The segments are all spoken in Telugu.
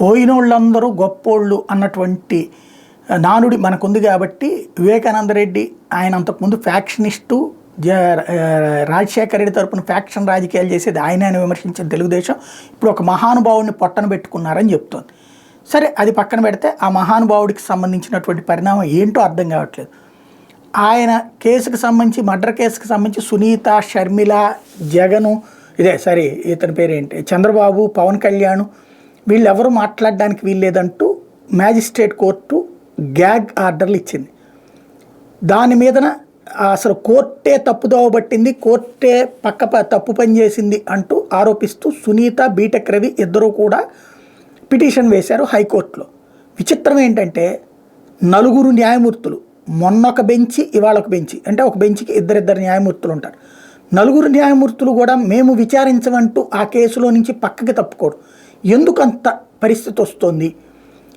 పోయినోళ్ళందరూ గొప్పోళ్ళు అన్నటువంటి నానుడి మనకుంది కాబట్టి వివేకానంద రెడ్డి ఆయన అంతకుముందు ఫ్యాక్షనిస్టు, రాజశేఖర రెడ్డి తరపున ఫ్యాక్షన్ రాజకీయాలు చేసేది ఆయన విమర్శించిన తెలుగుదేశం ఇప్పుడు ఒక మహానుభావుడిని పొట్టన పెట్టుకున్నారని చెప్తోంది. సరే, అది పక్కన పెడితే ఆ మహానుభావుడికి సంబంధించినటువంటి పరిణామం ఏంటో అర్థం కావట్లేదు. ఆయన కేసుకు సంబంధించి, మర్డర్ కేసుకు సంబంధించి సునీత, షర్మిల, జగను, ఇతని పేరేంటి, చంద్రబాబు, పవన్ కళ్యాణ్ వీళ్ళెవరూ మాట్లాడడానికి వీల్లేదంటూ మ్యాజిస్ట్రేట్ కోర్టు గ్యాగ్ ఆర్డర్లు ఇచ్చింది. దాని మీదన అసలు కోర్టే తప్పుదోవ పట్టింది, కోర్టే తప్పు పని చేసింది అంటూ ఆరోపిస్తూ సునీత, బీటెక్ రవి ఇద్దరూ కూడా పిటిషన్ వేశారు హైకోర్టులో. విచిత్రం ఏంటంటే 4 న్యాయమూర్తులు, మొన్నొక బెంచి ఇవాళొక బెంచి, అంటే ఒక బెంచ్కి ఇద్దరిద్దరు న్యాయమూర్తులు ఉంటారు. 4 న్యాయమూర్తులు కూడా మేము విచారించమంటూ ఆ కేసులో నుంచి పక్కకి తప్పుకోడు. ఎందుకంత పరిస్థితి వస్తుంది?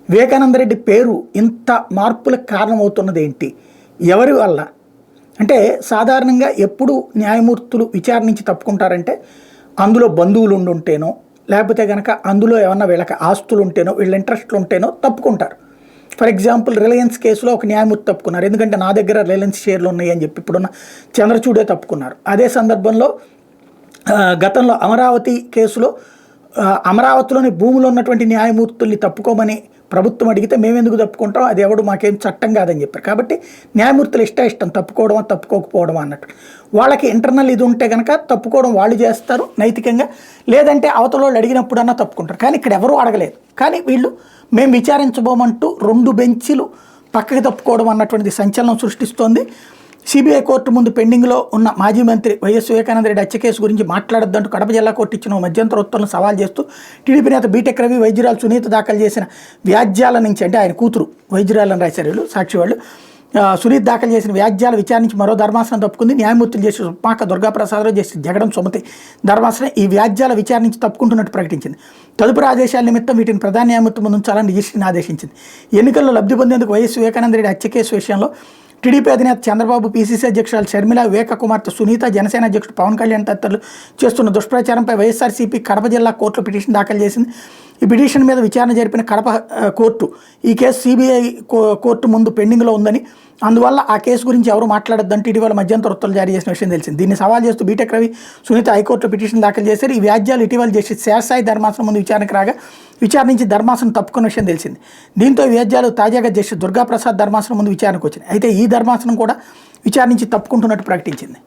వివేకానంద రెడ్డి పేరు ఇంత మార్పులకు కారణమవుతున్నది ఏంటి? ఎవరి వల్ల? అంటే సాధారణంగా ఎప్పుడు న్యాయమూర్తులు విచారణ నుంచి తప్పుకుంటారంటే అందులో బంధువులు ఉండుంటేనో, లేకపోతే కనుక అందులో ఏమన్నా వీళ్ళకి ఆస్తులు ఉంటేనో, వీళ్ళ ఇంట్రెస్ట్లు ఉంటేనో తప్పుకుంటారు. ఫర్ ఎగ్జాంపుల్ రిలయన్స్ కేసులో ఒక న్యాయమూర్తి తప్పుకున్నారు, ఎందుకంటే నా దగ్గర రిలయన్స్ షేర్లు ఉన్నాయి అని చెప్పి ఇప్పుడున్న చంద్రచూడే తప్పుకున్నారు. అదే సందర్భంలో గతంలో అమరావతి కేసులో అమరావతిలోని భూములు ఉన్నటువంటి న్యాయమూర్తుల్ని తప్పుకోమని ప్రభుత్వం అడిగితే మేమెందుకు తప్పుకుంటాం, అది ఎవడు మాకేం చట్టం కాదని చెప్పారు. కాబట్టి న్యాయమూర్తులు ఇష్టం తప్పుకోవడమా తప్పుకోకపోవడమా అన్నట్టు. వాళ్ళకి ఇంటర్నల్ ఇది ఉంటే కనుక తప్పుకోవడం వాళ్ళు చేస్తారు నైతికంగా, లేదంటే అవతల వాళ్ళు అడిగినప్పుడన్నా తప్పుకుంటారు. కానీ ఇక్కడ ఎవరూ అడగలేదు. కానీ వీళ్ళు మేము విచారించబోమంటూ 2 బెంచీలు పక్కకి తప్పుకోవడం అన్నటువంటిది సంచలనం సృష్టిస్తోంది. సిబిఐ కోర్టు ముందు పెండింగ్లో ఉన్న మాజీ మంత్రి వైఎస్ వివేకానంద రెడ్డి హత్య కేసు గురించి మాట్లాడొద్దంటూ కడప జిల్లా కోర్టు ఇచ్చిన మధ్యంతర ఉత్తర్వులను సవాల్ చేస్తూ టీడీపీ నేత బీటెక్ రవి, వైద్యురాలు సునీత దాఖలు చేసిన వ్యాజ్యాల నుంచి, అంటే ఆయన కూతురు వైద్యురాలని రాశారు వీళ్ళు సాక్షి వాళ్ళు, సునీత దాఖలు చేసిన వ్యాజ్యాల విచారించి మరో ధర్మాసనం తప్పుకుంది. న్యాయమూర్తులు చేసి ఉప్మాక దుర్గాప్రసాదరావు చేసి జగడం సుమతి ధర్మాసనం ఈ వ్యాజ్యాల విచారణ నుంచి తప్పుకుంటున్నట్టు ప్రకటించింది. తదుపరి ఆదేశాల నిమిత్తం వీటిని ప్రధాన న్యాయమూర్తి ముందు ఉంచాలని రిజిస్ట్రీని ఆదేశించింది. ఎన్నికల్లో లబ్ధి పొందేందుకు వైఎస్ వివేకానంద రెడ్డి హత్య కేసు విషయంలో టీడీపీ అధినేత చంద్రబాబు, పీసీసీ అధ్యక్షురాలు షర్మిల, వివేక కుమార్తె సునీత, జనసేన అధ్యక్షుడు పవన్ కళ్యాణ్ తదితరులు చేస్తున్న దుష్ప్రచారంపై వైఎస్ఆర్సీపీ కడప జిల్లా కోర్టులో పిటిషన్ దాఖలు చేసింది. ఈ పిటిషన్ మీద విచారణ జరిపిన కడప కోర్టు ఈ కేసు సిబిఐ కోర్టు ముందు పెండింగ్లో ఉందని, అందువల్ల ఆ కేసు గురించి ఎవరు మాట్లాడొద్దంటూ ఇటీవల మధ్యంతర ఉత్తర్వులు జారీ చేసిన విషయం తెలిసింది. దీన్ని సవాల్ చేస్తూ బీటెక్ రవి, సునీత హైకోర్టులో పిటిషన్ దాఖలు చేశారు. ఈ వ్యాజ్యాలు ఇటీవల జస్టిస్ శేషసాయి ధర్మాసనం ముందు విచారణకు రాగా విచారణ నుంచి ధర్మాసనం తప్పుకున్న విషయం తెలిసింది. దీంతో ఈ వ్యాజ్యాలు తాజాగా జస్టిస్ దుర్గాప్రసాద్ ధర్మాసనం ముందు విచారణకు వచ్చినాయి. అయితే ఈ ధర్మాసనం కూడా విచారణ నుంచి తప్పుకుంటున్నట్టు ప్రకటించింది.